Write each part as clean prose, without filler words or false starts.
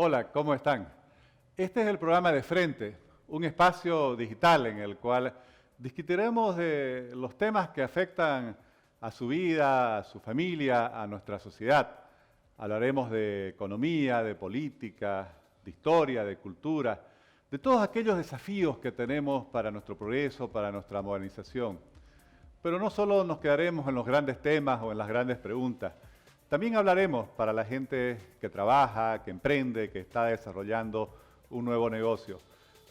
Hola, ¿cómo están? Este es el programa De Frente, un espacio digital en el cual discutiremos de los temas que afectan a su vida, a su familia, a nuestra sociedad. Hablaremos de economía, de política, de historia, de cultura, de todos aquellos desafíos que tenemos para nuestro progreso, para nuestra modernización. Pero no solo nos quedaremos en los grandes temas o en las grandes preguntas. También hablaremos para la gente que trabaja, que emprende, que está desarrollando un nuevo negocio,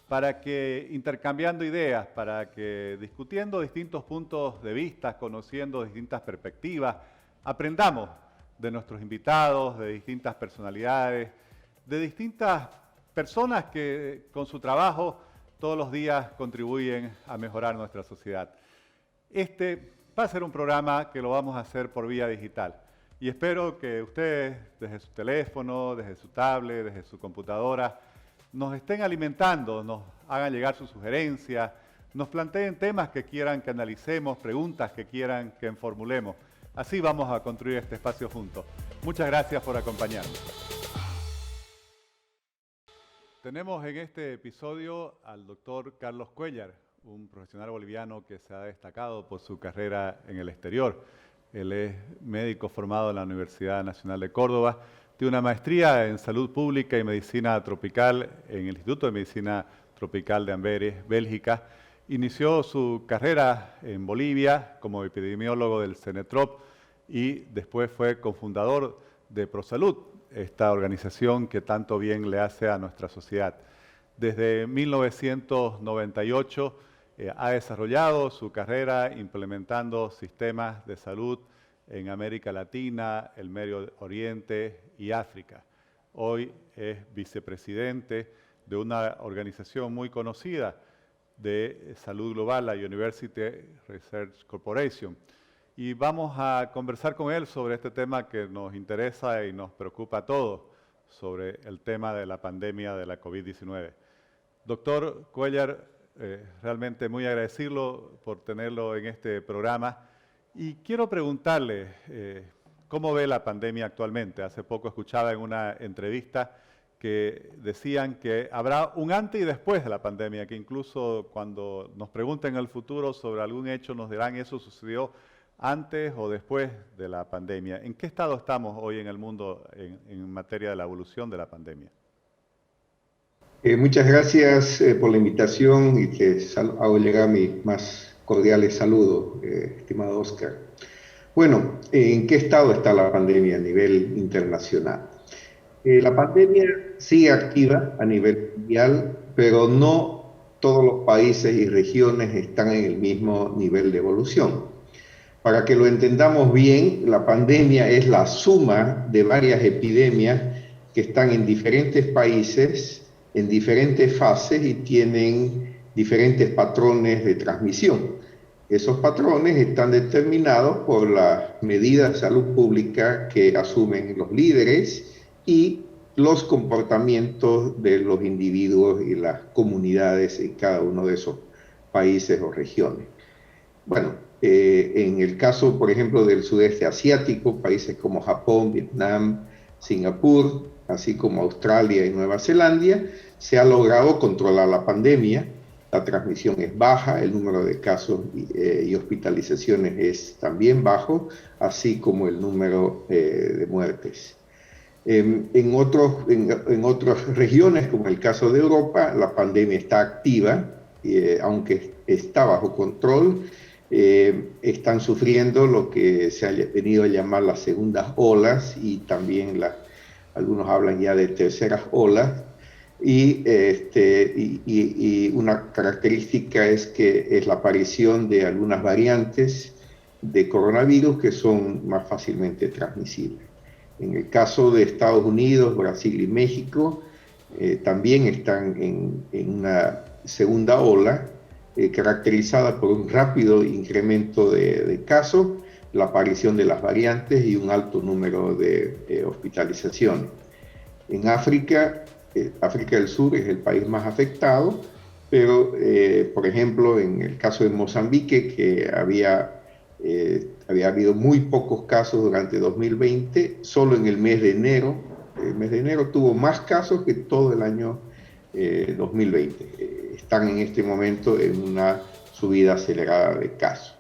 para que intercambiando ideas, para que discutiendo distintos puntos de vista, conociendo distintas perspectivas, aprendamos de nuestros invitados, de distintas personalidades, de distintas personas que con su trabajo todos los días contribuyen a mejorar nuestra sociedad. Este va a ser un programa que lo vamos a hacer por vía digital. Y espero que ustedes, desde su teléfono, desde su tablet, desde su computadora, nos estén alimentando, nos hagan llegar sus sugerencias, nos planteen temas que quieran que analicemos, preguntas que quieran que formulemos. Así vamos a construir este espacio juntos. Muchas gracias por acompañarnos. Tenemos en este episodio al doctor Carlos Cuéllar, un profesional boliviano que se ha destacado por su carrera en el exterior. Él es médico formado en la Universidad Nacional de Córdoba, tiene una maestría en Salud Pública y Medicina Tropical en el Instituto de Medicina Tropical de Amberes, Bélgica. Inició su carrera en Bolivia como epidemiólogo del CENETROP y después fue cofundador de ProSalud, esta organización que tanto bien le hace a nuestra sociedad. Desde 1998 ha desarrollado su carrera implementando sistemas de salud en América Latina, el Medio Oriente y África. Hoy es vicepresidente de una organización muy conocida de salud global, la University Research Corporation. Y vamos a conversar con él sobre este tema que nos interesa y nos preocupa a todos, sobre el tema de la pandemia de la COVID-19. Doctor Cuéllar, realmente muy agradecido por tenerlo en este programa. Y quiero preguntarle, ¿cómo ve la pandemia actualmente? Hace poco escuchaba en una entrevista que decían que habrá un antes y después de la pandemia, que incluso cuando nos pregunten en el futuro sobre algún hecho nos dirán eso sucedió antes o después de la pandemia. ¿En qué estado estamos hoy en el mundo en materia de la evolución de la pandemia? Muchas gracias por la invitación y te hago llegar mis más cordiales saludos, estimado Oscar. Bueno, ¿en qué estado está la pandemia a nivel internacional? La pandemia sigue activa a nivel mundial, pero no todos los países y regiones están en el mismo nivel de evolución. Para que lo entendamos bien, la pandemia es la suma de varias epidemias que están en diferentes países, en diferentes fases y tienen diferentes patrones de transmisión. Esos patrones están determinados por las medidas de salud pública que asumen los líderes y los comportamientos de los individuos y las comunidades en cada uno de esos países o regiones. Bueno, en el caso, por ejemplo, del sudeste asiático, países como Japón, Vietnam, Singapur, así como Australia y Nueva Zelanda, se ha logrado controlar la pandemia. La transmisión es baja, el número de casos y hospitalizaciones es también bajo, así como el número de muertes. En otras regiones, como el caso de Europa, la pandemia está activa, aunque está bajo control. Están sufriendo lo que se ha venido a llamar las segundas olas y también algunos hablan ya de terceras olas. Y una característica es que es la aparición de algunas variantes de coronavirus que son más fácilmente transmisibles. En el caso de Estados Unidos, Brasil y México, también están en una segunda ola, caracterizada por un rápido incremento de casos, la aparición de las variantes y un alto número de hospitalizaciones. En África del Sur es el país más afectado, pero por ejemplo en el caso de Mozambique, que había habido muy pocos casos durante 2020, solo en el mes de enero el mes de enero tuvo más casos que todo el año 2020. Están en este momento en una subida acelerada de casos.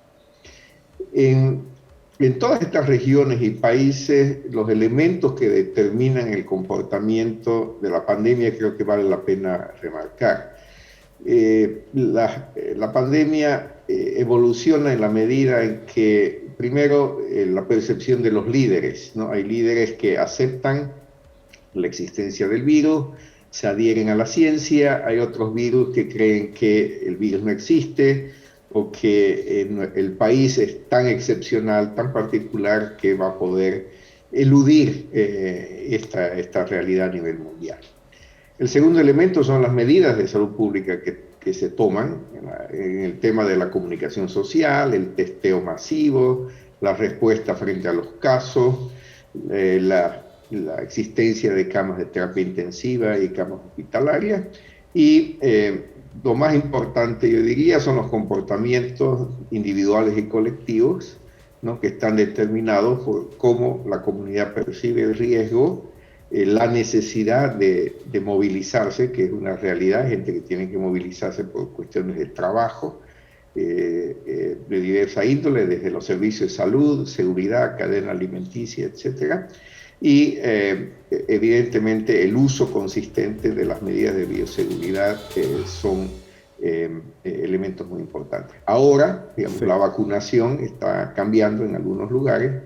En todas estas regiones y países, los elementos que determinan el comportamiento de la pandemia creo que vale la pena remarcar. La pandemia evoluciona en la medida en que, primero, la percepción de los líderes, ¿no? Hay líderes que aceptan la existencia del virus, se adhieren a la ciencia, hay otros virus que creen que el virus no existe, o que el país es tan excepcional, tan particular, que va a poder eludir esta realidad a nivel mundial. El segundo elemento son las medidas de salud pública que se toman en el tema de la comunicación social, el testeo masivo, la respuesta frente a los casos, la existencia de camas de terapia intensiva y camas hospitalarias, y lo más importante, yo diría, son los comportamientos individuales y colectivos, ¿no? Que están determinados por cómo la comunidad percibe el riesgo, la necesidad de movilizarse, que es una realidad, gente que tiene que movilizarse por cuestiones de trabajo, de diversa índole, desde los servicios de salud, seguridad, cadena alimenticia, etcétera, y evidentemente el uso consistente de las medidas de bioseguridad son elementos muy importantes. Ahora, digamos, sí, la vacunación está cambiando en algunos lugares,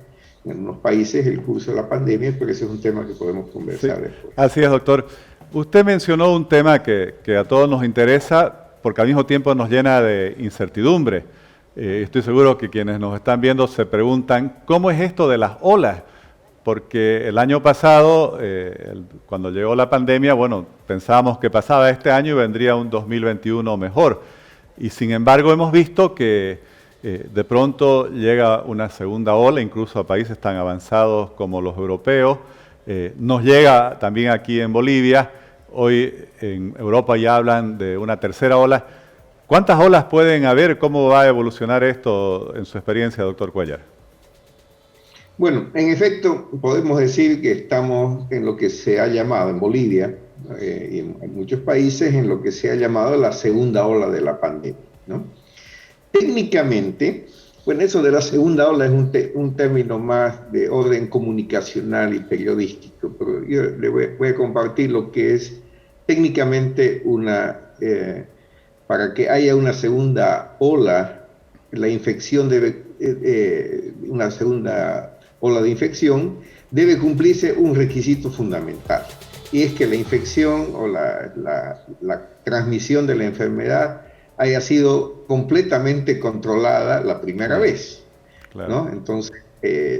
en algunos países, el curso de la pandemia, pero ese es un tema que podemos conversar después. Así es, doctor. Usted mencionó un tema que a todos nos interesa, porque al mismo tiempo nos llena de incertidumbre. Estoy seguro que quienes nos están viendo se preguntan, ¿cómo es esto de las olas? Porque el año pasado, cuando llegó la pandemia, bueno, pensábamos que pasaba este año y vendría un 2021 mejor. Y sin embargo hemos visto que de pronto llega una segunda ola, incluso a países tan avanzados como los europeos. Nos llega también aquí en Bolivia. Hoy en Europa ya hablan de una tercera ola. ¿Cuántas olas pueden haber? ¿Cómo va a evolucionar esto en su experiencia, doctor Cuéllar? Bueno, en efecto, podemos decir que estamos en lo que se ha llamado en Bolivia y en muchos países en lo que se ha llamado la segunda ola de la pandemia, ¿no? Técnicamente, bueno, eso de la segunda ola es un término más de orden comunicacional y periodístico, pero yo le voy a compartir lo que es técnicamente para que haya una segunda ola, la infección debe, una segunda ola de infección, debe cumplirse un requisito fundamental, y es que la infección o la transmisión de la enfermedad haya sido completamente controlada la primera vez, claro, ¿no? Entonces,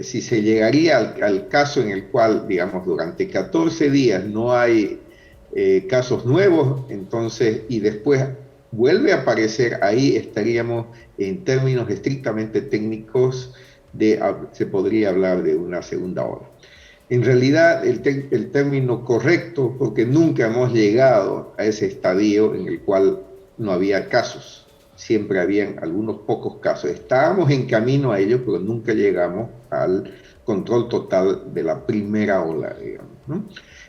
si se llegaría al caso en el cual, digamos, durante 14 días no hay casos nuevos, entonces, y después vuelve a aparecer, ahí estaríamos en términos estrictamente técnicos se podría hablar de una segunda ola. En realidad, el término correcto, porque nunca hemos llegado a ese estadio en el cual no había casos, siempre habían algunos pocos casos. Estábamos en camino a ello, pero nunca llegamos al control total de la primera ola, digamos, ¿no?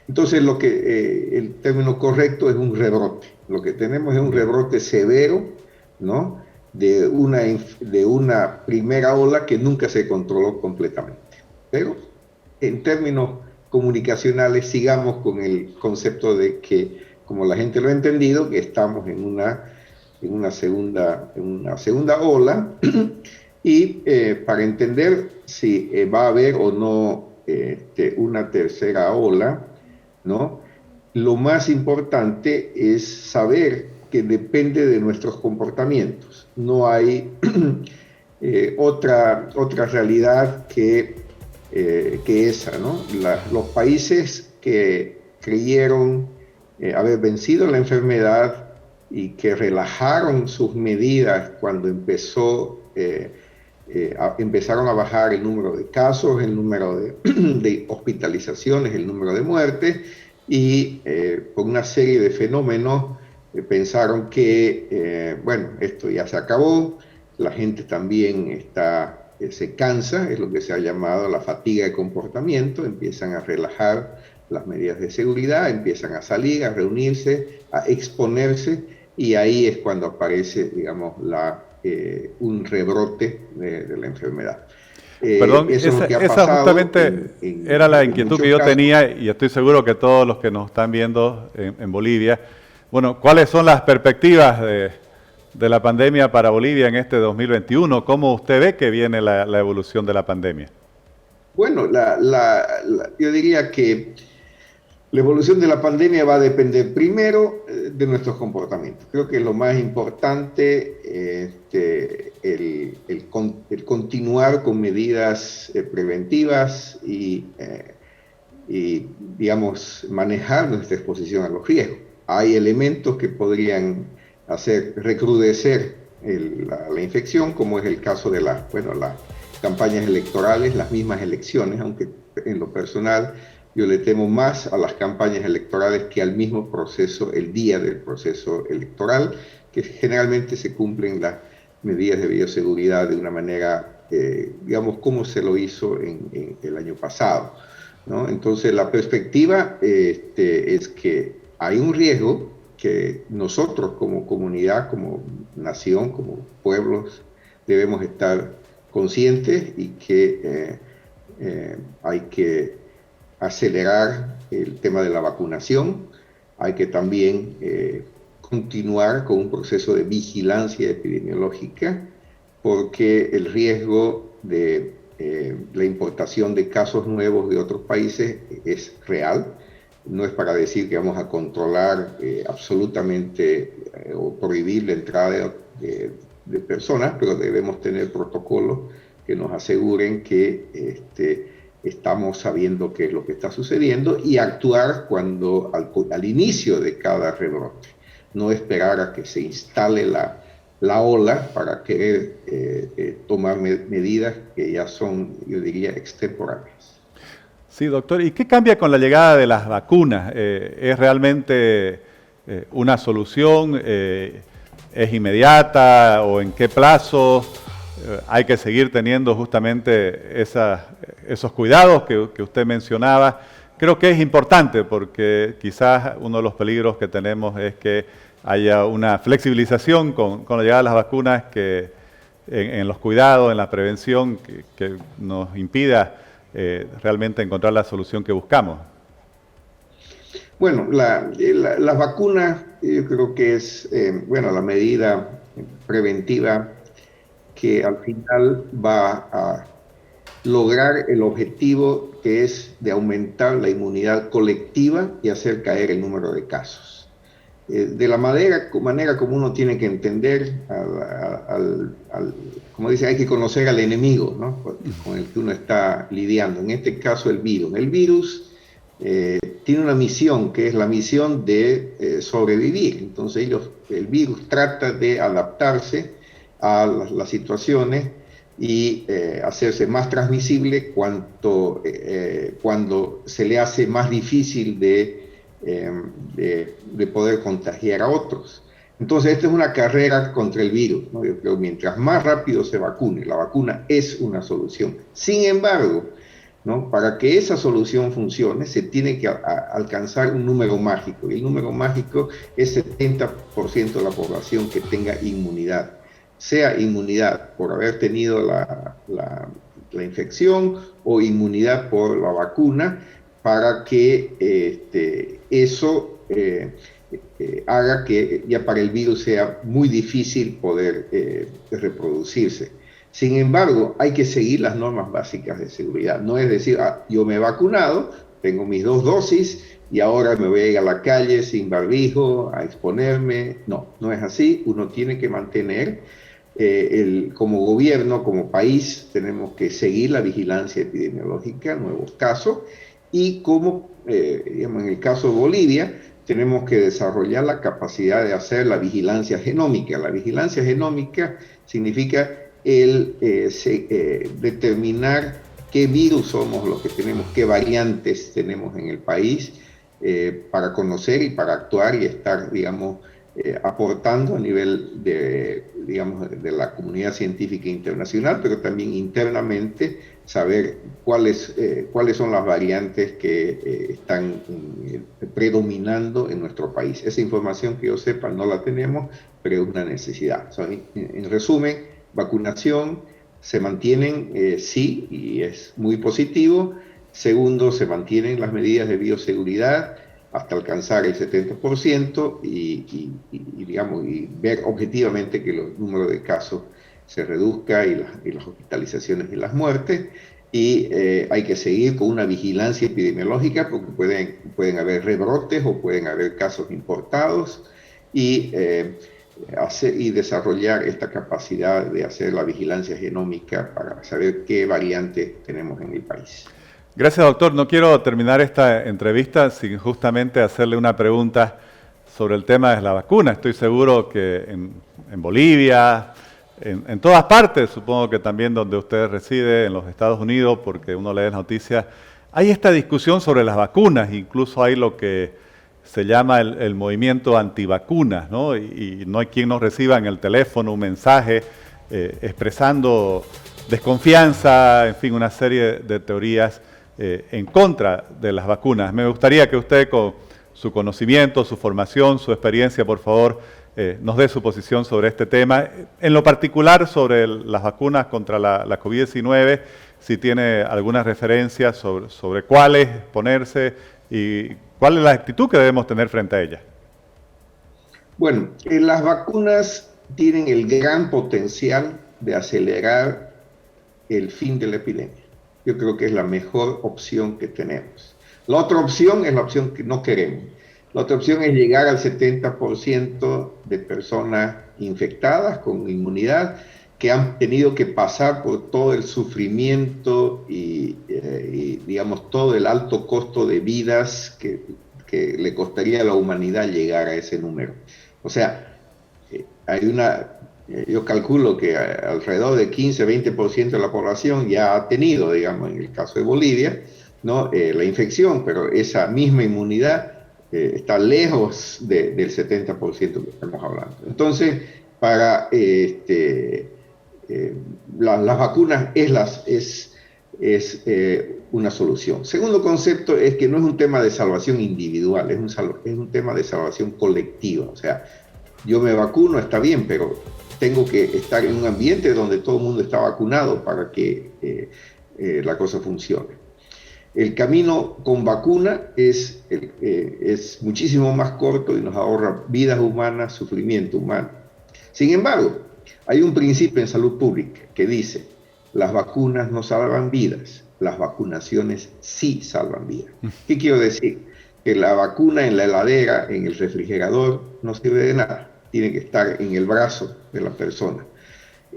Entonces, el término correcto es un rebrote. Lo que tenemos es un rebrote severo, ¿no?, de una primera ola que nunca se controló completamente. Pero en términos comunicacionales sigamos con el concepto de que, como la gente lo ha entendido, que estamos en una segunda ola y para entender si va a haber o no una tercera ola, ¿no?, lo más importante es saber que depende de nuestros comportamientos. No hay otra realidad que esa, ¿no? Los países que creyeron haber vencido la enfermedad y que relajaron sus medidas cuando empezaron a bajar el número de casos, el número de hospitalizaciones, el número de muertes, y por una serie de fenómenos pensaron que, bueno, esto ya se acabó, la gente también se cansa, es lo que se ha llamado la fatiga de comportamiento, empiezan a relajar las medidas de seguridad, empiezan a salir, a reunirse, a exponerse, y ahí es cuando aparece, digamos, un rebrote de la enfermedad. Perdón, Eso es lo que ha esa pasado justamente era la en inquietud que muchos yo casos. tenía y estoy seguro que todos los que nos están viendo en Bolivia. Bueno, ¿cuáles son las perspectivas de la pandemia para Bolivia en este 2021? ¿Cómo usted ve que viene la evolución de la pandemia? Bueno, yo diría que la evolución de la pandemia va a depender primero de nuestros comportamientos. Creo que lo más importante el continuar con medidas preventivas y, digamos, manejar nuestra exposición a los riesgos. Hay elementos que podrían hacer recrudecer la infección, como es el caso de las campañas electorales, las mismas elecciones, aunque en lo personal yo le temo más a las campañas electorales que al mismo proceso, el día del proceso electoral, que generalmente se cumplen las medidas de bioseguridad de una manera, digamos, como se lo hizo en el año pasado, ¿no? Entonces la perspectiva es que hay un riesgo que nosotros como comunidad, como nación, como pueblos, debemos estar conscientes y que hay que acelerar el tema de la vacunación, hay que también continuar con un proceso de vigilancia epidemiológica, porque el riesgo de la importación de casos nuevos de otros países es real. No es para decir que vamos a controlar absolutamente o prohibir la entrada de personas, pero debemos tener protocolos que nos aseguren que estamos sabiendo qué es lo que está sucediendo y actuar cuando al inicio de cada rebrote. No esperar a que se instale la ola para querer tomar medidas que ya son, yo diría, extemporáneas. Sí, doctor. ¿Y qué cambia con la llegada de las vacunas? ¿Es realmente una solución? ¿Es inmediata o en qué plazo? Hay que seguir teniendo justamente esos cuidados que usted mencionaba. Creo que es importante porque quizás uno de los peligros que tenemos es que haya una flexibilización con la llegada de las vacunas que en los cuidados, en la prevención, que nos impida realmente encontrar la solución que buscamos. Bueno, las vacunas yo creo que es la medida preventiva que al final va a lograr el objetivo que es de aumentar la inmunidad colectiva y hacer caer el número de casos. De la manera como uno tiene que entender, como dice, hay que conocer al enemigo, ¿no? Con el que uno está lidiando. En este caso, el virus. El virus tiene una misión, que es la misión de sobrevivir. Entonces, el virus trata de adaptarse a las situaciones y hacerse más transmisible cuando se le hace más difícil de poder contagiar a otros. Entonces, esta es una carrera contra el virus, ¿no? Yo creo que mientras más rápido se vacune, la vacuna es una solución. Sin embargo, ¿no? Para que esa solución funcione, se tiene que alcanzar un número mágico, y el número mágico es 70% de la población que tenga inmunidad, sea inmunidad por haber tenido la infección o inmunidad por la vacuna, para que eso haga que ya para el virus sea muy difícil poder reproducirse. Sin embargo, hay que seguir las normas básicas de seguridad. No es decir, yo me he vacunado, tengo mis 2 dosis y ahora me voy a ir a la calle sin barbijo, a exponerme. No, no es así. Uno tiene que mantener, como gobierno, como país, tenemos que seguir la vigilancia epidemiológica, nuevos casos, y como, digamos, en el caso de Bolivia, tenemos que desarrollar la capacidad de hacer la vigilancia genómica. La vigilancia genómica significa determinar qué virus somos los que tenemos, qué variantes tenemos en el país, para conocer y para actuar y estar, digamos, aportando a nivel de la comunidad científica internacional, pero también internamente saber cuáles son las variantes que están predominando en nuestro país. Esa información que yo sepa no la tenemos, pero es una necesidad. En resumen, vacunación se mantienen, sí, y es muy positivo. Segundo, se mantienen las medidas de bioseguridad hasta alcanzar el 70% digamos, y ver objetivamente que los números de casos se reduzca y las hospitalizaciones y las muertes. Y hay que seguir con una vigilancia epidemiológica porque pueden haber rebrotes o pueden haber casos importados y desarrollar esta capacidad de hacer la vigilancia genómica para saber qué variantes tenemos en el país. Gracias, doctor. No quiero terminar esta entrevista sin justamente hacerle una pregunta sobre el tema de la vacuna. Estoy seguro que en Bolivia, en todas partes, supongo que también donde usted reside, en los Estados Unidos, porque uno lee las noticias, hay esta discusión sobre las vacunas, incluso hay lo que se llama el movimiento antivacunas, ¿no? Y no hay quien nos reciba en el teléfono un mensaje expresando desconfianza, en fin, una serie de teorías en contra de las vacunas. Me gustaría que usted, con su conocimiento, su formación, su experiencia, por favor, nos dé su posición sobre este tema. En lo particular, sobre las vacunas contra la COVID-19, si tiene alguna referencia sobre cuáles ponerse y cuál es la actitud que debemos tener frente a ellas. Bueno, las vacunas tienen el gran potencial de acelerar el fin de la epidemia. Yo creo que es la mejor opción que tenemos. La otra opción es la opción que no queremos. La otra opción es llegar al 70% de personas infectadas con inmunidad que han tenido que pasar por todo el sufrimiento y digamos, todo el alto costo de vidas que le costaría a la humanidad llegar a ese número. O sea, yo calculo que alrededor de 15-20% de la población ya ha tenido, digamos, en el caso de Bolivia, ¿no? La infección, pero esa misma inmunidad está lejos del 70% que estamos hablando. Entonces, para las vacunas es una solución. Segundo concepto es que no es un tema de salvación individual, es un tema de salvación colectiva. O sea, yo me vacuno, está bien, pero tengo que estar en un ambiente donde todo el mundo está vacunado para que la cosa funcione. El camino con vacuna es muchísimo más corto y nos ahorra vidas humanas, sufrimiento humano. Sin embargo, hay un principio en salud pública que dice, las vacunas no salvan vidas, las vacunaciones sí salvan vidas. ¿Qué quiero decir? Que la vacuna en la heladera, en el refrigerador, no sirve de nada. Tiene que estar en el brazo de la persona.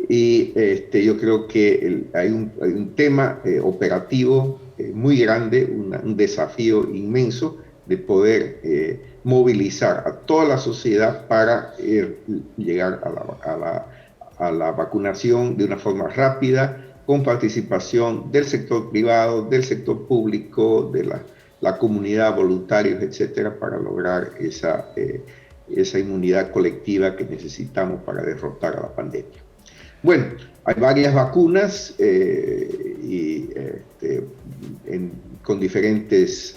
Y yo creo que hay un tema operativo muy grande, un desafío inmenso de poder movilizar a toda la sociedad para llegar a la vacunación de una forma rápida, con participación del sector privado, del sector público, de la comunidad, voluntarios, etcétera, para lograr esa inmunidad colectiva que necesitamos para derrotar a la pandemia. Bueno, hay varias vacunas con diferentes,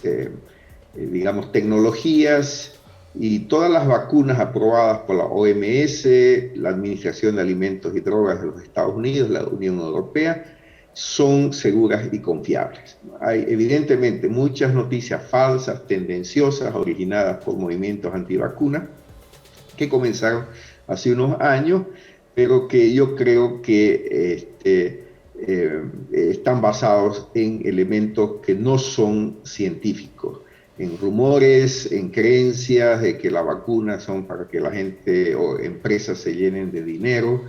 digamos, tecnologías, y todas las vacunas aprobadas por la OMS, la Administración de Alimentos y Drogas de los Estados Unidos, la Unión Europea, son seguras y confiables. Hay evidentemente muchas noticias falsas, tendenciosas, originadas por movimientos antivacunas que comenzaron hace unos años, pero que yo creo que están basados en elementos que no son científicos, en rumores, en creencias de que las vacunas son para que la gente o empresas se llenen de dinero,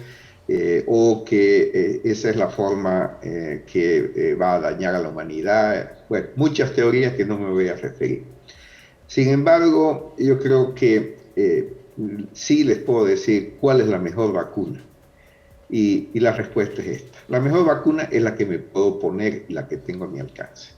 o que esa es la forma que va a dañar a la humanidad. Bueno, muchas teorías que no me voy a referir. Sin embargo, yo creo que sí les puedo decir cuál es la mejor vacuna. Y la respuesta es esta. La mejor vacuna es la que me puedo poner y la que tengo a mi alcance.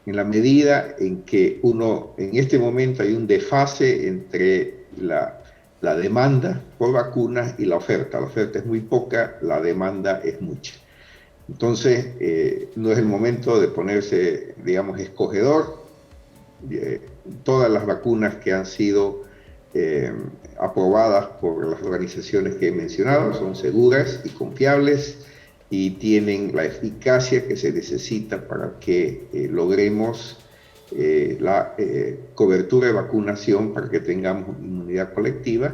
En la medida en que en este momento hay un desfase entre la demanda por vacunas y la oferta. La oferta es muy poca, la demanda es mucha. Entonces, no es el momento de ponerse, digamos, escogedor. Todas las vacunas que han sido aprobadas por las organizaciones que he mencionado son seguras y confiables y tienen la eficacia que se necesita para que logremos la cobertura de vacunación, para que tengamos inmunidad colectiva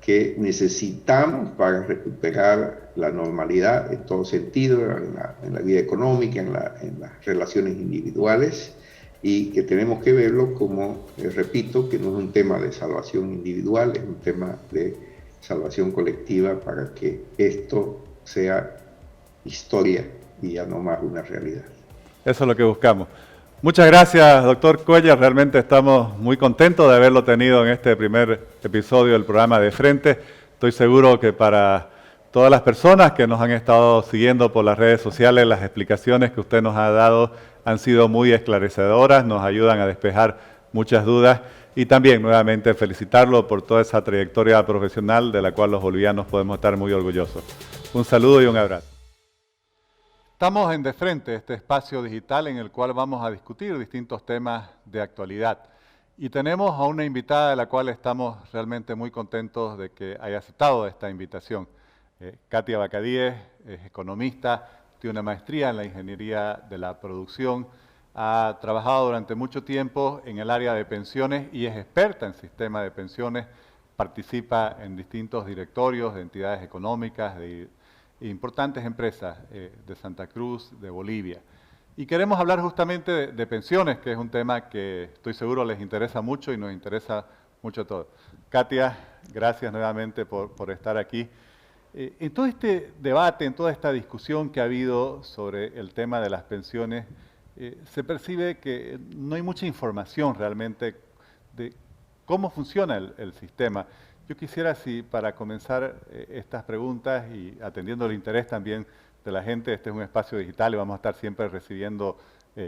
que necesitamos para recuperar la normalidad en todo sentido, en la vida económica, en las relaciones individuales, y que tenemos que verlo como, repito, que no es un tema de salvación individual, es un tema de salvación colectiva para que esto sea historia y ya no más una realidad. Eso es lo que buscamos. Muchas gracias, doctor Cuellar. Realmente estamos muy contentos de haberlo tenido en este primer episodio del programa De Frente. Estoy seguro que para todas las personas que nos han estado siguiendo por las redes sociales, las explicaciones que usted nos ha dado han sido muy esclarecedoras, nos ayudan a despejar muchas dudas y también nuevamente felicitarlo por toda esa trayectoria profesional de la cual los bolivianos podemos estar muy orgullosos. Un saludo y un abrazo. Estamos en De Frente, este espacio digital en el cual vamos a discutir distintos temas de actualidad. Y tenemos a una invitada de la cual estamos realmente muy contentos de que haya aceptado esta invitación. Katia Bacadíez es economista, tiene una maestría en la ingeniería de la producción, ha trabajado durante mucho tiempo en el área de pensiones y es experta en sistema de pensiones, participa en distintos directorios de entidades económicas, de importantes empresas de Santa Cruz, de Bolivia. Y queremos hablar justamente de pensiones, que es un tema que estoy seguro les interesa mucho y nos interesa mucho a todos. Katia, gracias nuevamente por estar aquí. En todo este debate, en toda esta discusión que ha habido sobre el tema de las pensiones, se percibe que no hay mucha información realmente de cómo funciona el sistema. Yo quisiera, si para comenzar estas preguntas y atendiendo el interés también de la gente, este es un espacio digital y vamos a estar siempre recibiendo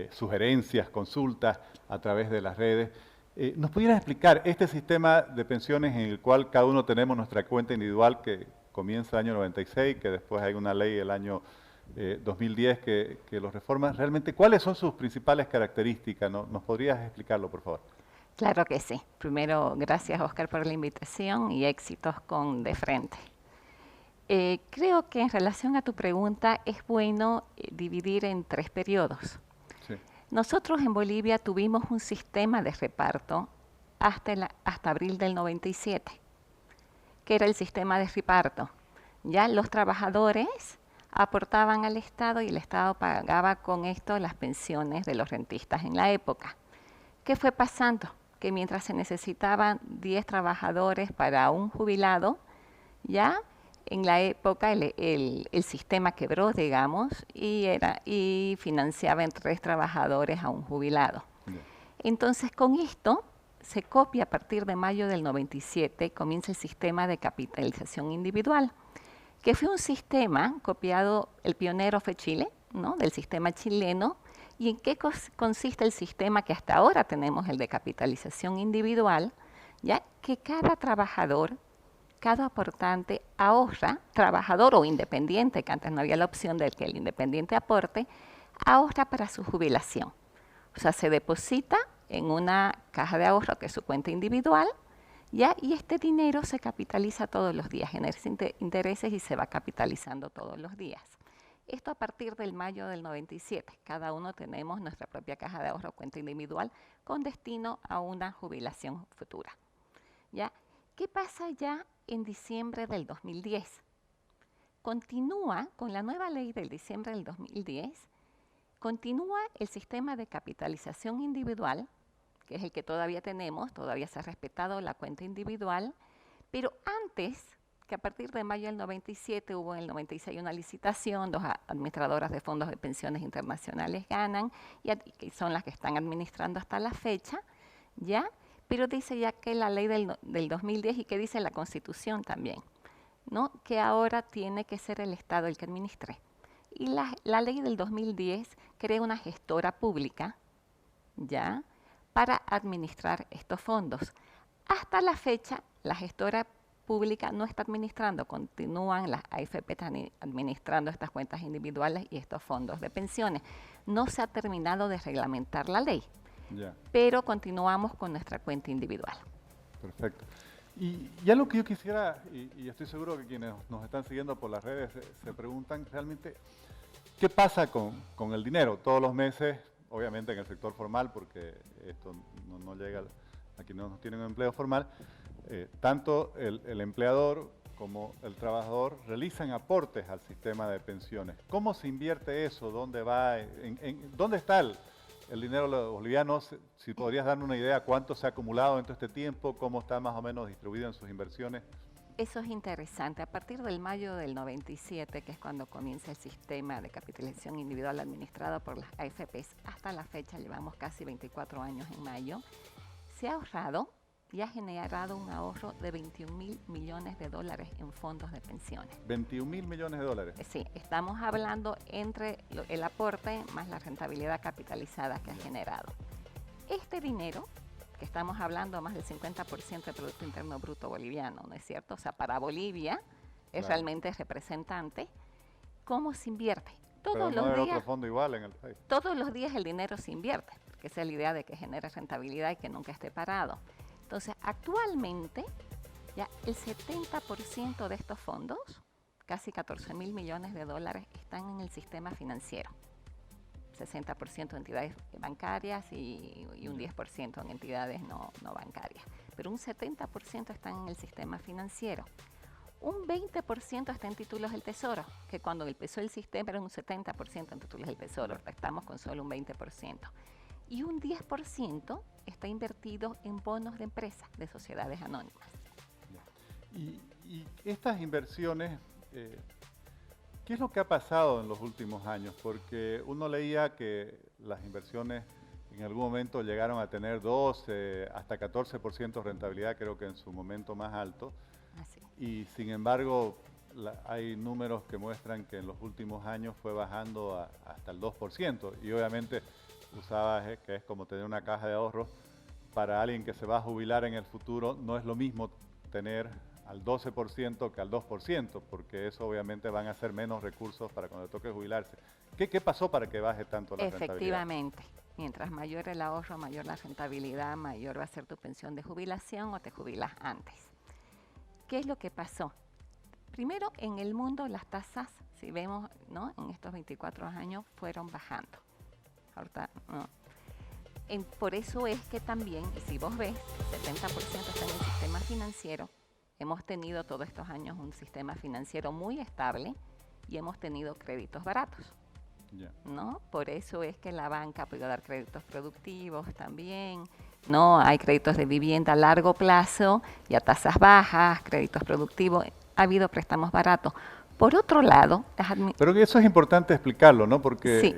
sugerencias, consultas a través de las redes. ¿Nos pudieras explicar este sistema de pensiones en el cual cada uno tenemos nuestra cuenta individual que comienza el año 96, que después hay una ley el año 2010 que los reforma? Realmente, ¿cuáles son sus principales características? ¿Nos podrías explicarlo, por favor? Claro que sí. Primero, gracias Oscar por la invitación y éxitos con De Frente. Creo que en relación a tu pregunta es bueno dividir en 3 periodos. Sí. Nosotros en Bolivia tuvimos un sistema de reparto hasta abril del 97, que era el sistema de reparto. Ya los trabajadores aportaban al Estado y el Estado pagaba con esto las pensiones de los rentistas en la época. ¿Qué fue pasando? Que mientras se necesitaban 10 trabajadores para un jubilado, ya en la época el sistema quebró, digamos, y financiaba en 3 trabajadores a un jubilado. Entonces, con esto se copia a partir de mayo del 97, comienza el sistema de capitalización individual, que fue un sistema copiado, el pionero fue Chile, ¿no?, del sistema chileno. ¿Y en qué consiste el sistema que hasta ahora tenemos, el de capitalización individual? Ya que cada trabajador, cada aportante ahorra, trabajador o independiente, que antes no había la opción de que el independiente aporte, ahorra para su jubilación. O sea, se deposita en una caja de ahorro que es su cuenta individual, ¿ya? Y este dinero se capitaliza todos los días, genera intereses y se va capitalizando todos los días. Esto a partir del mayo del 97. Cada uno tenemos nuestra propia caja de ahorro, cuenta individual, con destino a una jubilación futura. ¿Ya? ¿Qué pasa ya en diciembre del 2010? Continúa con la nueva ley del diciembre del 2010, continúa el sistema de capitalización individual, que es el que todavía tenemos, todavía se ha respetado la cuenta individual, pero antes, que a partir de mayo del 97 hubo en el 96 una licitación, 2 administradoras de fondos de pensiones internacionales ganan y son las que están administrando hasta la fecha, ¿ya? Pero dice ya que la ley del 2010 y que dice la Constitución también, ¿no?, que ahora tiene que ser el Estado el que administre. Y la ley del 2010 crea una gestora pública, ¿ya?, para administrar estos fondos. Hasta la fecha, la gestora pública no está administrando, continúan las AFP administrando estas cuentas individuales y estos fondos de pensiones. No se ha terminado de reglamentar la ley, pero continuamos con nuestra cuenta individual. Perfecto. Y ya lo que yo quisiera, y estoy seguro que quienes nos están siguiendo por las redes se preguntan realmente, ¿qué pasa con el dinero? Todos los meses, obviamente en el sector formal, porque esto no llega a quienes no tienen un empleo formal, tanto el empleador como el trabajador realizan aportes al sistema de pensiones. ¿Cómo se invierte eso? ¿Dónde va? ¿Dónde está el dinero boliviano? Si podrías darme una idea cuánto se ha acumulado en todo este tiempo, cómo está más o menos distribuido en sus inversiones. Eso es interesante. A partir del mayo del 97, que es cuando comienza el sistema de capitalización individual administrado por las AFPs, hasta la fecha, llevamos casi 24 años en mayo, se ha ahorrado y ha generado un ahorro de 21.000 millones de dólares en fondos de pensiones. 21.000 millones de dólares. Sí, estamos hablando entre el aporte más la rentabilidad capitalizada que ha generado. Este dinero, que estamos hablando más del 50% del Producto Interno Bruto boliviano, ¿no es cierto? O sea, para Bolivia es realmente representante. ¿Cómo se invierte? Todos los días. Otro fondo igual en el país. Todos los días el dinero se invierte, porque esa es la idea de que genere rentabilidad y que nunca esté parado. Entonces, actualmente, ya el 70% de estos fondos, casi 14.000 millones de dólares, están en el sistema financiero. 60% en entidades bancarias y un 10% en entidades no bancarias. Pero un 70% están en el sistema financiero. Un 20% está en títulos del Tesoro, que cuando empezó el sistema era un 70% en títulos del Tesoro, estamos con solo un 20%. Y un 10% está invertido en bonos de empresas, de sociedades anónimas. Y estas inversiones, ¿qué es lo que ha pasado en los últimos años? Porque uno leía que las inversiones en algún momento llegaron a tener 12, hasta 14% de rentabilidad, creo que en su momento más alto. Así. Y sin embargo, hay números que muestran que en los últimos años fue bajando hasta el 2%. Y obviamente usabas que es como tener una caja de ahorros. Para alguien que se va a jubilar en el futuro, no es lo mismo tener al 12% que al 2%, porque eso obviamente van a ser menos recursos para cuando toque jubilarse. ¿Qué pasó para que baje tanto la rentabilidad? Efectivamente, mientras mayor el ahorro, mayor la rentabilidad, mayor va a ser tu pensión de jubilación o te jubilas antes. ¿Qué es lo que pasó? Primero, en el mundo las tasas, si vemos, ¿no?, en estos 24 años fueron bajando. Ahorita, ¿no? Por eso es que también, y si vos ves, 70% está en el sistema financiero. Hemos tenido todos estos años un sistema financiero muy estable y hemos tenido créditos baratos, ¿no? Por eso es que la banca ha podido dar créditos productivos también, ¿no? Hay créditos de vivienda a largo plazo y a tasas bajas, créditos productivos, ha habido préstamos baratos. Por otro lado... Pero eso es importante explicarlo, ¿no? Porque, sí,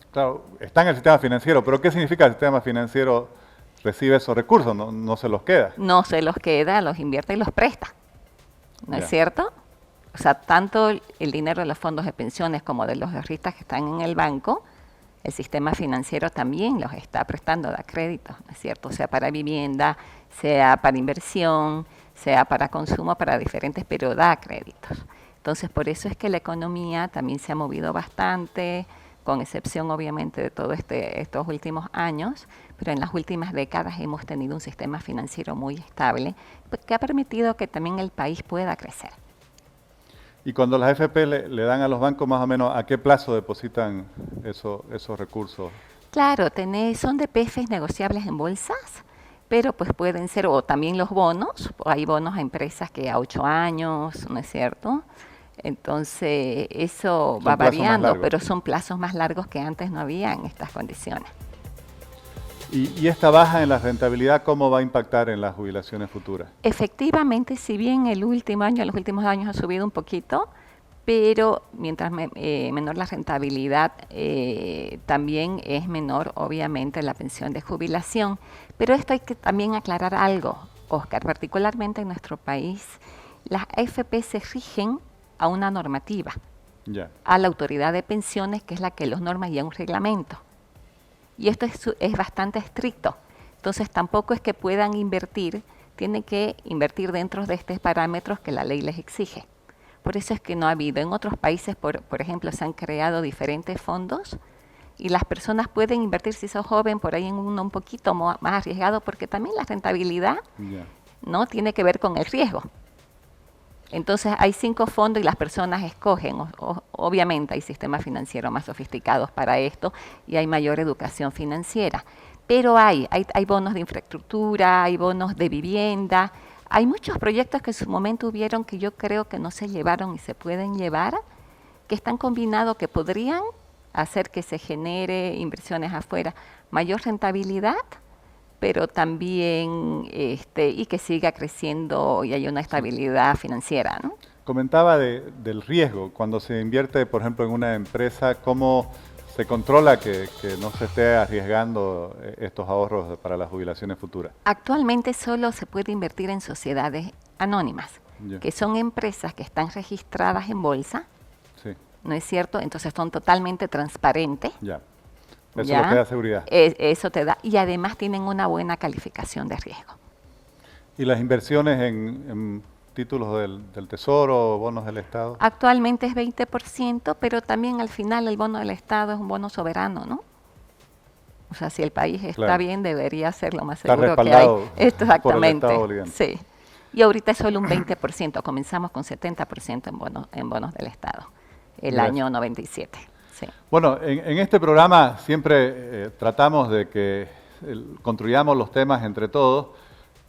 claro, está en el sistema financiero, pero ¿qué significa el sistema financiero? Recibe esos recursos, no se los queda. No se los queda, los invierte y los presta, ¿no es cierto? O sea, tanto el dinero de los fondos de pensiones como de los ahorristas que están en el banco, el sistema financiero también los está prestando, da créditos, ¿no es cierto? Sea para vivienda, sea para inversión, sea para consumo, para diferentes, pero da créditos. Entonces, por eso es que la economía también se ha movido bastante, con excepción obviamente de todos estos últimos años, pero en las últimas décadas hemos tenido un sistema financiero muy estable que ha permitido que también el país pueda crecer. Y cuando las AFP le dan a los bancos más o menos, ¿a qué plazo depositan esos recursos? Claro, son DPFs negociables en bolsas, pero pues pueden ser, o también los bonos, hay bonos a empresas que a 8 años, ¿no es cierto? Entonces, eso va variando, pero son plazos más largos que antes no había en estas condiciones. ¿Y esta baja en la rentabilidad cómo va a impactar en las jubilaciones futuras? Efectivamente, si bien los últimos años ha subido un poquito, pero mientras menor la rentabilidad, también es menor, obviamente, la pensión de jubilación. Pero esto hay que también aclarar algo, Oscar, particularmente en nuestro país, las AFP se rigen a una normativa, a la autoridad de pensiones, que es la que los norma y a un reglamento. Y esto es bastante estricto. Entonces tampoco es que puedan invertir tienen que invertir dentro de estos parámetros que la ley les exige. Por eso es que no ha habido. En otros países, por ejemplo, se han creado diferentes fondos y las personas pueden invertir, si son joven, por ahí en uno un poquito más arriesgado, porque también la rentabilidad no tiene que ver con el riesgo. Entonces hay 5 fondos y las personas escogen. Obviamente hay sistemas financieros más sofisticados para esto y hay mayor educación financiera. Pero hay bonos de infraestructura, hay bonos de vivienda, hay muchos proyectos que en su momento hubieron que yo creo que no se llevaron y se pueden llevar, que están combinados, que podrían hacer que se genere inversiones afuera, mayor rentabilidad, pero también y que siga creciendo y haya una estabilidad financiera, ¿no? Comentaba del riesgo. Cuando se invierte, por ejemplo, en una empresa, ¿cómo se controla que no se esté arriesgando estos ahorros para las jubilaciones futuras? Actualmente solo se puede invertir en sociedades anónimas, que son empresas que están registradas en bolsa, ¿no es cierto? Entonces son totalmente transparentes. Eso es lo que da seguridad. Eso te da, y además tienen una buena calificación de riesgo. ¿Y las inversiones en títulos del Tesoro o bonos del Estado? Actualmente es 20%, pero también al final el bono del Estado es un bono soberano, ¿no? O sea, si el país está bien, debería ser lo más seguro que hay. Exactamente. Por el Estado, sí. Y ahorita es solo un 20%, comenzamos con 70% en bonos del Estado, el año 97. Sí. Bueno, en este programa siempre tratamos de que construyamos los temas entre todos.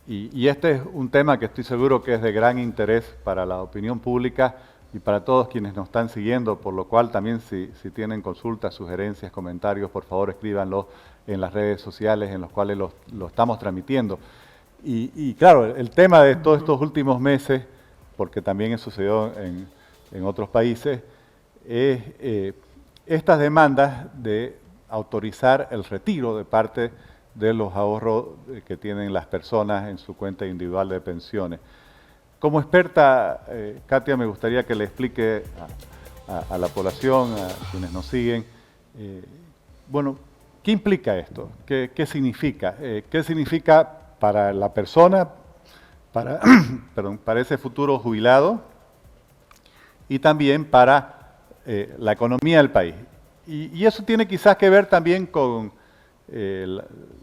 Y este es un tema que estoy seguro que es de gran interés para la opinión pública y para todos quienes nos están siguiendo, por lo cual también si tienen consultas, sugerencias, comentarios, por favor escríbanlos en las redes sociales en los cuales lo estamos transmitiendo. Y claro, el tema de todos estos últimos meses, porque también sucedió en otros países, es estas demandas de autorizar el retiro de parte de los ahorros que tienen las personas en su cuenta individual de pensiones. Como experta, Katia, me gustaría que le explique a la población, a quienes nos siguen, bueno, ¿qué implica esto? ¿Qué significa? ¿Qué significa para la persona, para ese futuro jubilado y también para la economía del país? Y eso tiene quizás que ver también con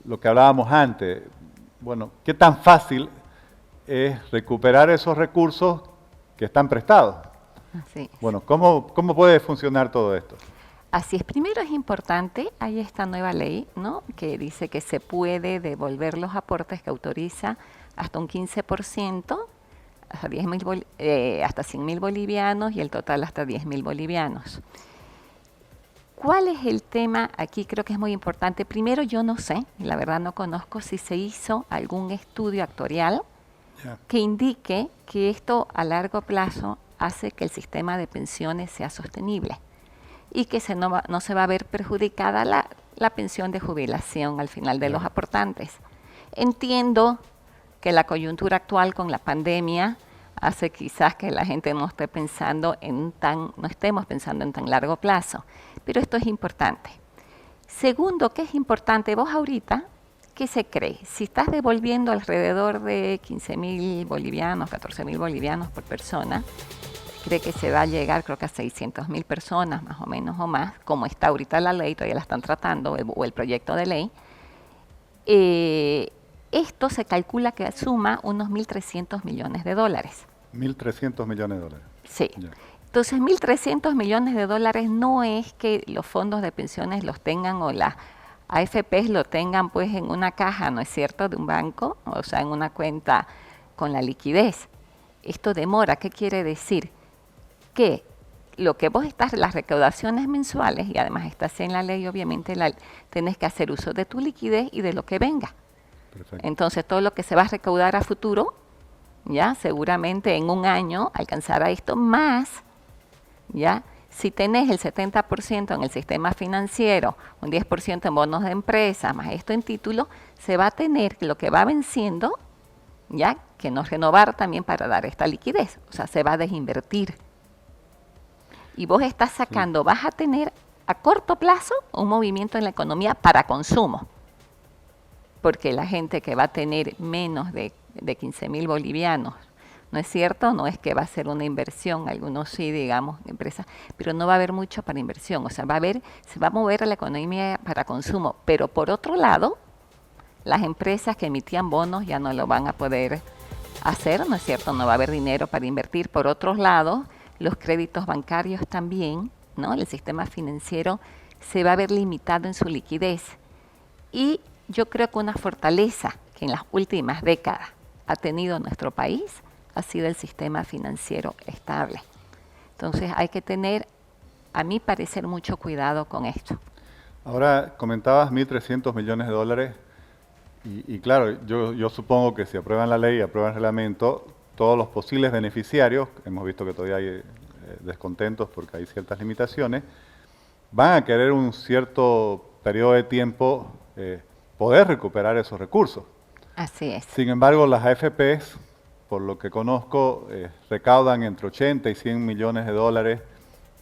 lo que hablábamos antes. Bueno, ¿qué tan fácil es recuperar esos recursos que están prestados? Así es. Bueno, ¿cómo puede funcionar todo esto? Así es. Primero es importante, hay esta nueva ley, ¿no?, que dice que se puede devolver los aportes, que autoriza hasta un 15%, hasta 100.000 bolivianos y el total hasta 10.000 bolivianos. ¿Cuál es el tema aquí? Creo que es muy importante. Primero, yo no sé, la verdad no conozco si se hizo algún estudio actuarial que indique que esto a largo plazo hace que el sistema de pensiones sea sostenible y que no se va a ver perjudicada la pensión de jubilación al final de los aportantes. Entiendo que la coyuntura actual con la pandemia hace quizás que la gente no estemos pensando en tan largo plazo. Pero esto es importante. Segundo, ¿qué es importante? Vos ahorita, ¿qué se cree? Si estás devolviendo alrededor de 15.000 bolivianos, 14.000 bolivianos por persona, cree que se va a llegar, creo que a 600.000 personas, más o menos o más, como está ahorita la ley, todavía la están tratando, o el proyecto de ley. Esto se calcula que suma unos 1.300 millones de dólares. 1.300 millones de dólares. Sí. Ya. Entonces, 1.300 millones de dólares no es que los fondos de pensiones los tengan o las AFPs lo tengan pues en una caja, ¿no es cierto?, de un banco, o sea, en una cuenta con la liquidez. Esto demora. ¿Qué quiere decir? Que lo que vos las recaudaciones mensuales, y además está así en la ley, obviamente tenés que hacer uso de tu liquidez y de lo que venga. Perfecto. Entonces, todo lo que se va a recaudar a futuro, ya seguramente en un año alcanzará esto, más, ya, si tenés el 70% en el sistema financiero, un 10% en bonos de empresa, más esto en título, se va a tener lo que va venciendo, ya, que no renovar también para dar esta liquidez, o sea, se va a desinvertir. Y vos estás sacando, vas a tener a corto plazo un movimiento en la economía para consumo, porque la gente que va a tener menos de de 15.000 bolivianos. ¿No es cierto? No es que va a ser una inversión, algunos sí, digamos, empresas, pero no va a haber mucho para inversión. O sea, se va a mover la economía para consumo. Pero por otro lado, las empresas que emitían bonos ya no lo van a poder hacer, ¿no es cierto? No va a haber dinero para invertir. Por otro lado, los créditos bancarios también, ¿no? El sistema financiero se va a ver limitado en su liquidez. Y yo creo que una fortaleza que en las últimas décadas ha tenido nuestro país ha sido el sistema financiero estable. Entonces hay que tener, a mi parecer, mucho cuidado con esto. Ahora comentabas 1.300 millones de dólares y claro, yo supongo que si aprueban la ley y aprueban el reglamento, todos los posibles beneficiarios, hemos visto que todavía hay descontentos porque hay ciertas limitaciones, van a querer un cierto periodo de tiempo poder recuperar esos recursos. Así es. Sin embargo, las AFPs, por lo que conozco, recaudan entre 80 y 100 millones de dólares,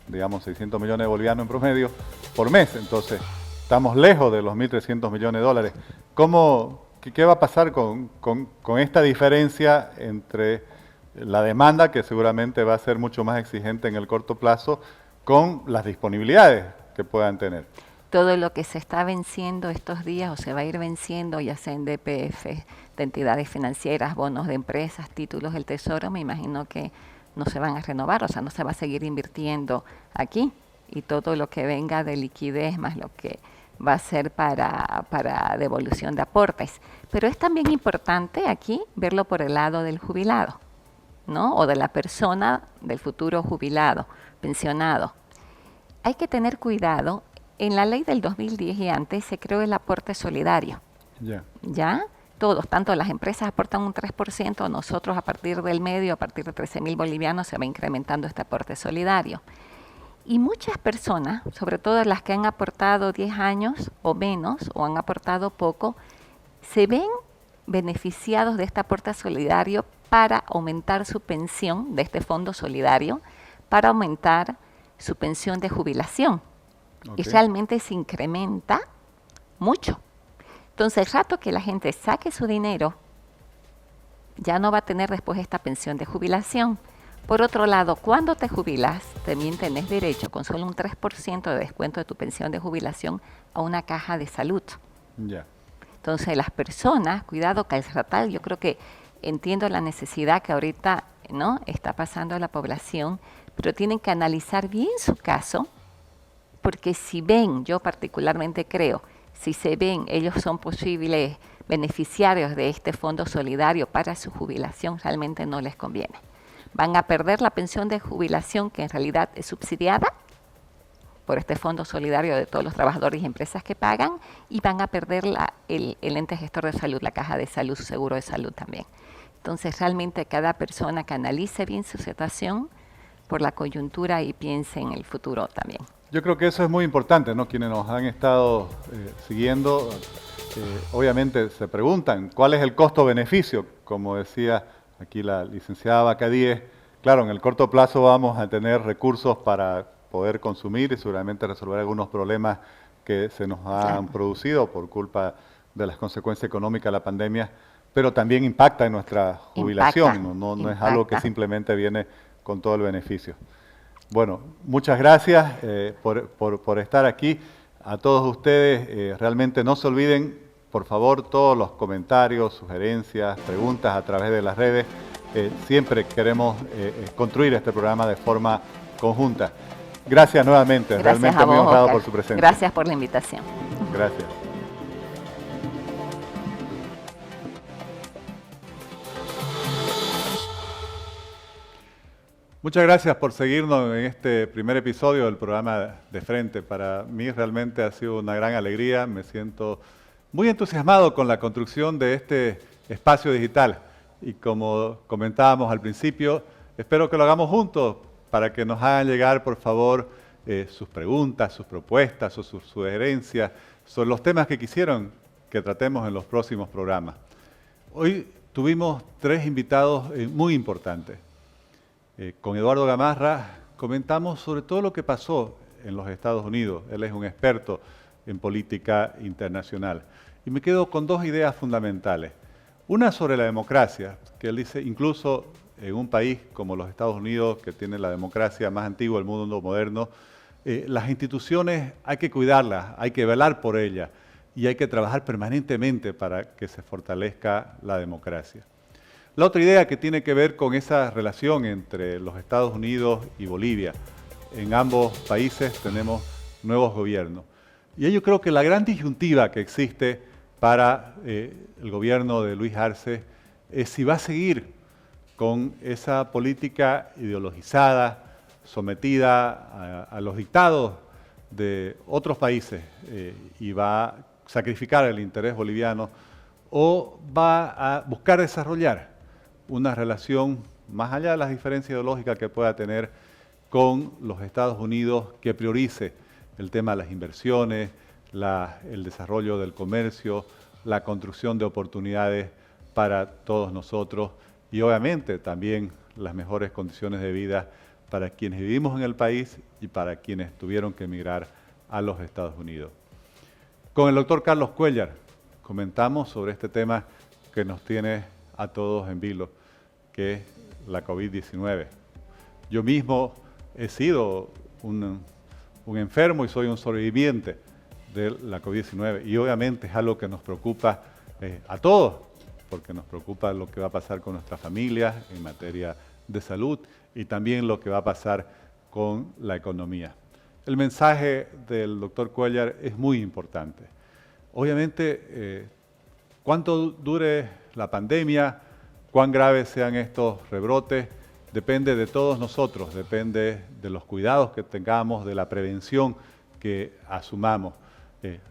digamos 600 millones de bolivianos en promedio, por mes. Entonces, estamos lejos de los 1.300 millones de dólares. ¿Qué va a pasar con esta diferencia entre la demanda, que seguramente va a ser mucho más exigente en el corto plazo, con las disponibilidades que puedan tener? Todo lo que se está venciendo estos días o se va a ir venciendo, ya sea en DPF, de entidades financieras, bonos de empresas, títulos del Tesoro, me imagino que no se van a renovar, o sea, no se va a seguir invirtiendo aquí. Y todo lo que venga de liquidez más lo que va a ser para devolución de aportes. Pero es también importante aquí verlo por el lado del jubilado, ¿no? O de la persona del futuro jubilado, pensionado. Hay que tener cuidado. En la ley del 2010 y antes se creó el aporte solidario. ¿Ya? Todos, tanto las empresas aportan un 3%, nosotros a partir del medio, a partir de 13.000 bolivianos, se va incrementando este aporte solidario. Y muchas personas, sobre todo las que han aportado 10 años o menos, o han aportado poco, se ven beneficiados de este aporte solidario para aumentar su pensión, de este fondo solidario, para aumentar su pensión de jubilación. Okay. Y realmente se incrementa mucho. Entonces, el rato que la gente saque su dinero, ya no va a tener después esta pensión de jubilación. Por otro lado, cuando te jubilas, también tenés derecho, con solo un 3% de descuento de tu pensión de jubilación, a una caja de salud. Entonces, las personas, cuidado, calzatal, yo creo que entiendo la necesidad que ahorita, ¿no?, está pasando a la población, pero tienen que analizar bien su caso, porque si ven, yo particularmente creo, si se ven, ellos son posibles beneficiarios de este fondo solidario para su jubilación, realmente no les conviene. Van a perder la pensión de jubilación, que en realidad es subsidiada por este fondo solidario de todos los trabajadores y empresas que pagan, y van a perder el ente gestor de salud, la caja de salud, su seguro de salud también. Entonces, realmente cada persona que analice bien su situación por la coyuntura y piense en el futuro también. Yo creo que eso es muy importante, ¿no? Quienes nos han estado siguiendo, obviamente se preguntan cuál es el costo-beneficio, como decía aquí la licenciada Bacadíez. Claro, en el corto plazo vamos a tener recursos para poder consumir y seguramente resolver algunos problemas que se nos han producido por culpa de las consecuencias económicas de la pandemia, pero también impacta en nuestra jubilación, no es algo que simplemente viene con todo el beneficio. Bueno, muchas gracias por estar aquí. A todos ustedes, realmente no se olviden, por favor, todos los comentarios, sugerencias, preguntas a través de las redes. Siempre queremos construir este programa de forma conjunta. Gracias nuevamente, gracias, realmente muy honrado por su presencia. Gracias por la invitación. Gracias. Muchas gracias por seguirnos en este primer episodio del programa De Frente. Para mí realmente ha sido una gran alegría. Me siento muy entusiasmado con la construcción de este espacio digital. Y como comentábamos al principio, espero que lo hagamos juntos para que nos hagan llegar, por favor, sus preguntas, sus propuestas o sus sugerencias sobre los temas que quisieron que tratemos en los próximos programas. Hoy tuvimos 3 invitados muy importantes. Con Eduardo Gamarra comentamos sobre todo lo que pasó en los Estados Unidos. Él es un experto en política internacional. Y me quedo con 2 ideas fundamentales. Una sobre la democracia, que él dice, incluso en un país como los Estados Unidos, que tiene la democracia más antigua del mundo moderno, las instituciones hay que cuidarlas, hay que velar por ellas y hay que trabajar permanentemente para que se fortalezca la democracia. La otra idea que tiene que ver con esa relación entre los Estados Unidos y Bolivia. En ambos países tenemos nuevos gobiernos. Y yo creo que la gran disyuntiva que existe para el gobierno de Luis Arce es si va a seguir con esa política ideologizada, sometida a los dictados de otros países y va a sacrificar el interés boliviano, o va a buscar desarrollar una relación más allá de las diferencias ideológicas que pueda tener con los Estados Unidos, que priorice el tema de las inversiones, el desarrollo del comercio, la construcción de oportunidades para todos nosotros y obviamente también las mejores condiciones de vida para quienes vivimos en el país y para quienes tuvieron que emigrar a los Estados Unidos. Con el doctor Carlos Cuéllar comentamos sobre este tema que nos tiene a todos en vilo, que es la COVID-19. Yo mismo he sido un enfermo y soy un sobreviviente de la COVID-19 y obviamente es algo que nos preocupa a todos, porque nos preocupa lo que va a pasar con nuestras familias en materia de salud y también lo que va a pasar con la economía. El mensaje del doctor Cuéllar es muy importante. Obviamente, cuánto dure la pandemia, cuán graves sean estos rebrotes, depende de todos nosotros, depende de los cuidados que tengamos, de la prevención que asumamos.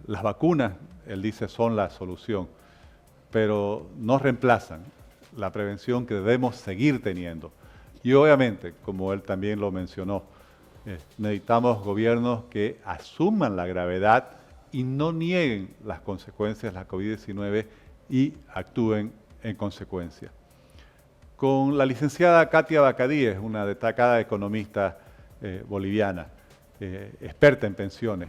Las vacunas, él dice, son la solución, pero no reemplazan la prevención que debemos seguir teniendo. Y obviamente, como él también lo mencionó, necesitamos gobiernos que asuman la gravedad y no nieguen las consecuencias de la COVID-19 y actúen en consecuencia. Con la licenciada Katia Bacadíes, una destacada economista boliviana, experta en pensiones,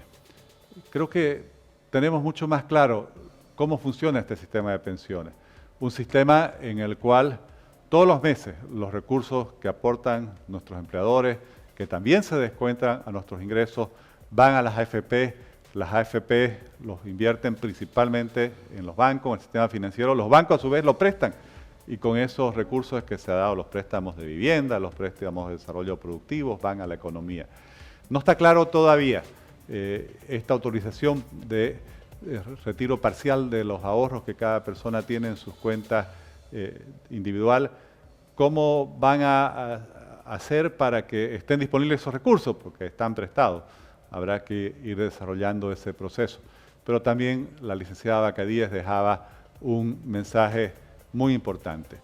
creo que tenemos mucho más claro cómo funciona este sistema de pensiones. Un sistema en el cual todos los meses los recursos que aportan nuestros empleadores, que también se descuentan a nuestros ingresos, van a las AFP. Las AFP los invierten principalmente en los bancos, en el sistema financiero. Los bancos a su vez lo prestan y con esos recursos es que se han dado los préstamos de vivienda, los préstamos de desarrollo productivo, van a la economía. No está claro todavía esta autorización de retiro parcial de los ahorros que cada persona tiene en sus cuentas individual, cómo van a hacer para que estén disponibles esos recursos, porque están prestados. Habrá que ir desarrollando ese proceso. Pero también la licenciada Bacadíes dejaba un mensaje muy importante.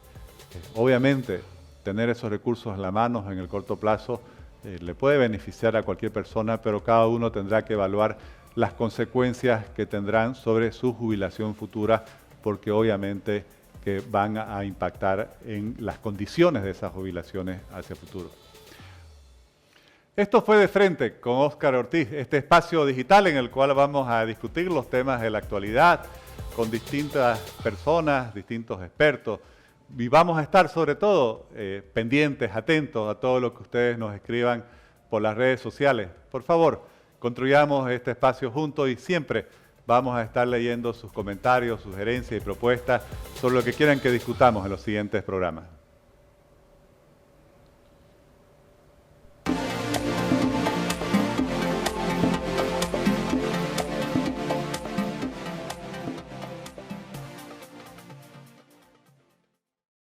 Obviamente, tener esos recursos en la mano en el corto plazo le puede beneficiar a cualquier persona, pero cada uno tendrá que evaluar las consecuencias que tendrán sobre su jubilación futura, porque obviamente que van a impactar en las condiciones de esas jubilaciones hacia el futuro. Esto fue De Frente con Óscar Ortiz, este espacio digital en el cual vamos a discutir los temas de la actualidad con distintas personas, distintos expertos. Y vamos a estar sobre todo pendientes, atentos a todo lo que ustedes nos escriban por las redes sociales. Por favor, construyamos este espacio juntos y siempre vamos a estar leyendo sus comentarios, sugerencias y propuestas sobre lo que quieran que discutamos en los siguientes programas.